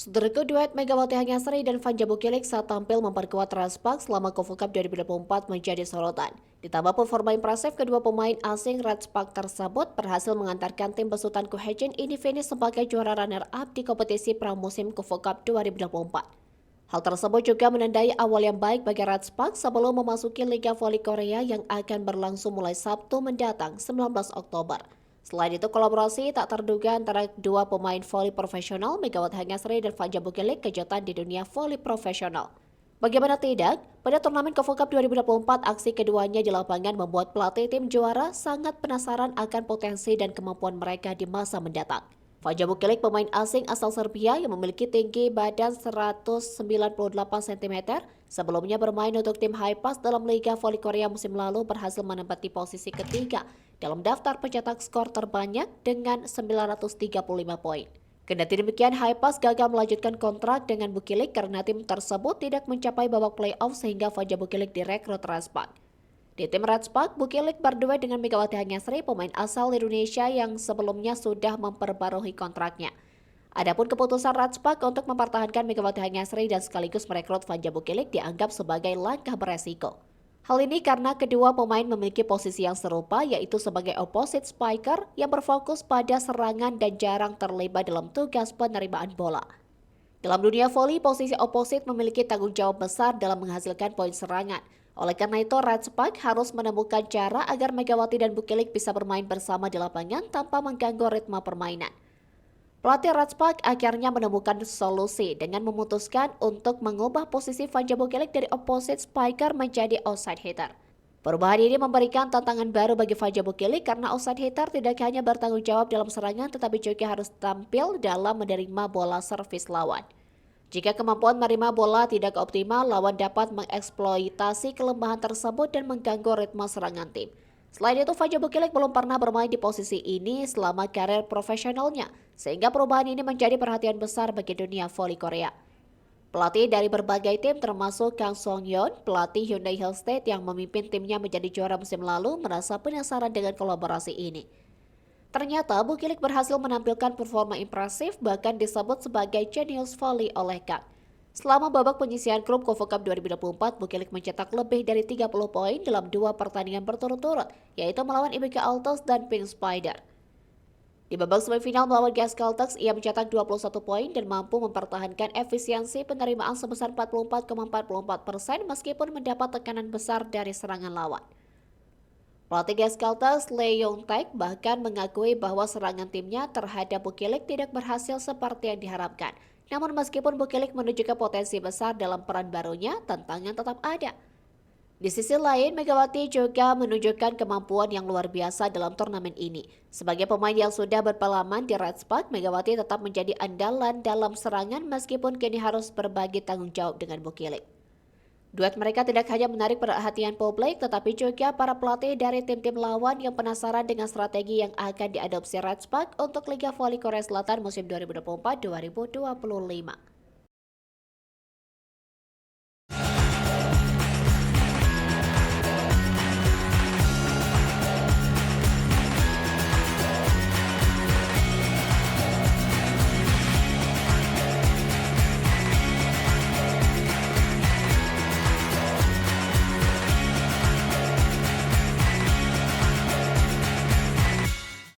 Saudaraku, duet Megawati Hanyasari dan Fanja Bukilik saat tampil memperkuat Transpak selama Kofu Cup 2024 menjadi sorotan. Ditambah performa impresif kedua pemain asing, Transpak tersebut berhasil mengantarkan tim besutan Kuhejin ini finish sebagai juara runner-up di kompetisi pramusim Kofu Cup 2024. Hal tersebut juga menandai awal yang baik bagi Transpak sebelum memasuki Liga Voli Korea yang akan berlangsung mulai Sabtu mendatang 19 Oktober. Selain itu, kolaborasi tak terduga antara dua pemain voli profesional, Megawati Hanyasari dan Fanja Bukilik, kejutan di dunia voli profesional. Bagaimana tidak, pada turnamen Kofu Cup 2024, aksi keduanya di lapangan membuat pelatih tim juara sangat penasaran akan potensi dan kemampuan mereka di masa mendatang. Fanja Bukilik, pemain asing asal Serbia yang memiliki tinggi badan 198 cm, sebelumnya bermain untuk tim Highpass dalam Liga Voli Korea musim lalu berhasil menempati posisi ketiga dalam daftar pencetak skor terbanyak dengan 935 poin. Kendati demikian, Highpass gagal melanjutkan kontrak dengan Bukilik karena tim tersebut tidak mencapai babak playoff sehingga Fanja Bukilik direkrut Transpak. Di tim Transpak, Bukilik berduet dengan Megawati Hanyasari, pemain asal Indonesia yang sebelumnya sudah memperbarui kontraknya. Adapun keputusan Transpak untuk mempertahankan Megawati Hanyasari dan sekaligus merekrut Fanja Bukilik dianggap sebagai langkah beresiko. Hal ini karena kedua pemain memiliki posisi yang serupa, yaitu sebagai opposite spiker yang berfokus pada serangan dan jarang terlibat dalam tugas penerimaan bola. Dalam dunia voli, posisi opposite memiliki tanggung jawab besar dalam menghasilkan poin serangan. Oleh karena itu, Transpak harus menemukan cara agar Megawati dan Bukilik bisa bermain bersama di lapangan tanpa mengganggu ritme permainan. Pelatih Transpak akhirnya menemukan solusi dengan memutuskan untuk mengubah posisi Fanja Bukilik dari opposite spiker menjadi outside hitter. Perubahan ini memberikan tantangan baru bagi Fanja Bukilik karena outside hitter tidak hanya bertanggung jawab dalam serangan tetapi juga harus tampil dalam menerima bola servis lawan. Jika kemampuan menerima bola tidak optimal, lawan dapat mengeksploitasi kelemahan tersebut dan mengganggu ritme serangan tim. Selain itu, Fanja Bukilik belum pernah bermain di posisi ini selama karir profesionalnya, sehingga perubahan ini menjadi perhatian besar bagi dunia voli Korea. Pelatih dari berbagai tim termasuk Kang Song-yeon, pelatih Hyundai Hillstate yang memimpin timnya menjadi juara musim lalu, merasa penasaran dengan kolaborasi ini. Ternyata Bukilik berhasil menampilkan performa impresif bahkan disebut sebagai jenius volley oleh Kang. Selama babak penyisihan grup Kofu Cup 2024, Bukilik mencetak lebih dari 30 poin dalam dua pertandingan berturut-turut, yaitu melawan IBK Altos dan Pink Spider. Di babak semifinal melawan GS Caltex, ia mencetak 21 poin dan mampu mempertahankan efisiensi penerimaan sebesar 44,44% meskipun mendapat tekanan besar dari serangan lawan. Pelatih GS Caltex, Lee Yong-taek, bahkan mengakui bahwa serangan timnya terhadap Bukilik tidak berhasil seperti yang diharapkan. Namun meskipun Bukilik menunjukkan potensi besar dalam peran barunya, tantangan tetap ada. Di sisi lain, Megawati juga menunjukkan kemampuan yang luar biasa dalam turnamen ini. Sebagai pemain yang sudah berpengalaman di Transpak, Megawati tetap menjadi andalan dalam serangan meskipun kini harus berbagi tanggung jawab dengan Bukilik. Duet mereka tidak hanya menarik perhatian publik, tetapi juga para pelatih dari tim-tim lawan yang penasaran dengan strategi yang akan diadopsi Transpak untuk Liga Voli Korea Selatan musim 2024-2025.